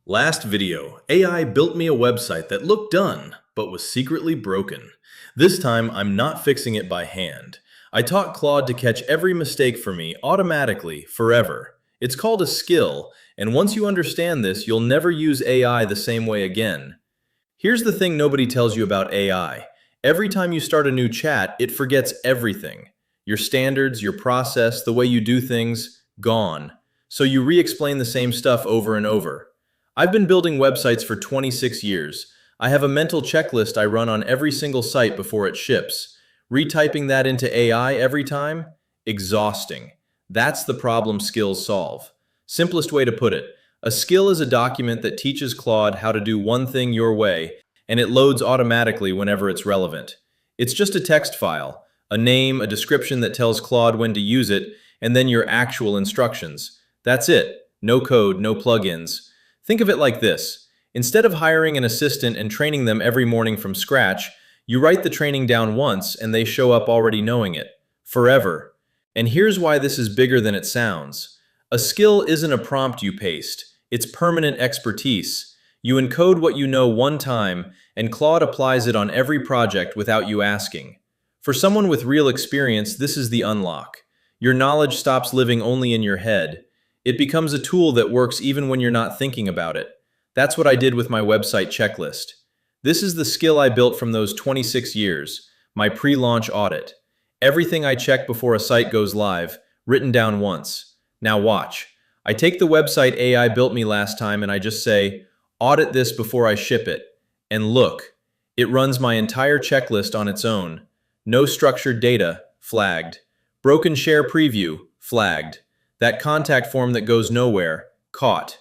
Last video, AI built me a website that looked done, but was secretly broken. This time, I'm not fixing it by hand. I taught Claude to catch every mistake for me automatically, forever. It's called a skill, and once you understand this, you'll never use AI the same way again. Here's the thing nobody tells you about AI. Every time you start a new chat, it forgets everything. Your standards, your process, the way you do things, gone. So you re-explain the same stuff over and over. I've been building websites for 26 years. I have a mental checklist I run on every single site before it ships. Retyping that into AI every time? Exhausting. That's the problem skills solve. Simplest way to put it, a skill is a document that teaches Claude how to do one thing your way, and it loads automatically whenever it's relevant. It's just a text file, a name, a description that tells Claude when to use it, and then your actual instructions. That's it. No code, no plugins. Think of it like this. Instead of hiring an assistant and training them every morning from scratch, you write the training down once and they show up already knowing it. Forever. And here's why this is bigger than it sounds. A skill isn't a prompt you paste. It's permanent expertise. You encode what you know one time, and Claude applies it on every project without you asking. For someone with real experience, this is the unlock. Your knowledge stops living only in your head. It becomes a tool that works even when you're not thinking about it. That's what I did with my website checklist. This is the skill I built from those 26 years, my pre-launch audit. Everything I check before a site goes live, written down once. Now watch. I take the website AI built me last time and I just say, audit this before I ship it. And look, it runs my entire checklist on its own. No structured data, flagged. Broken share preview, flagged. That contact form that goes nowhere, caught.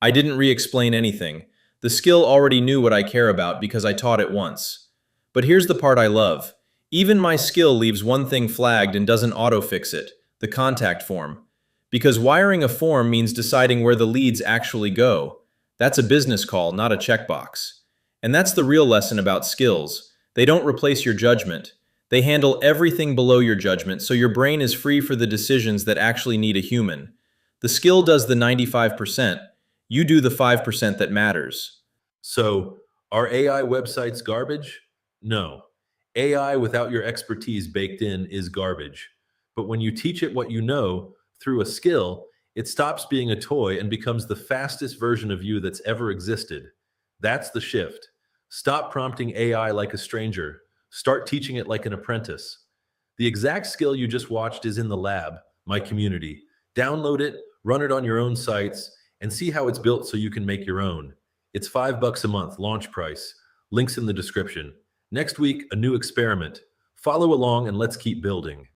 I didn't re-explain anything. The skill already knew what I care about because I taught it once. But here's the part I love. Even my skill leaves one thing flagged and doesn't auto-fix it, the contact form. Because wiring a form means deciding where the leads actually go. That's a business call, not a checkbox. And that's the real lesson about skills. They don't replace your judgment. They handle everything below your judgment, so your brain is free for the decisions that actually need a human. The skill does the 95%. You do the 5% that matters. So, are AI websites garbage? No. AI without your expertise baked in is garbage. But when you teach it what you know through a skill, it stops being a toy and becomes the fastest version of you that's ever existed. That's the shift. Stop prompting AI like a stranger. Start teaching it like an apprentice. The exact skill you just watched is in the lab, my community. Download it, run it on your own sites, and see how it's built so you can make your own. It's $5 a month, launch price. Links in the description. Next week, a new experiment. Follow along and let's keep building.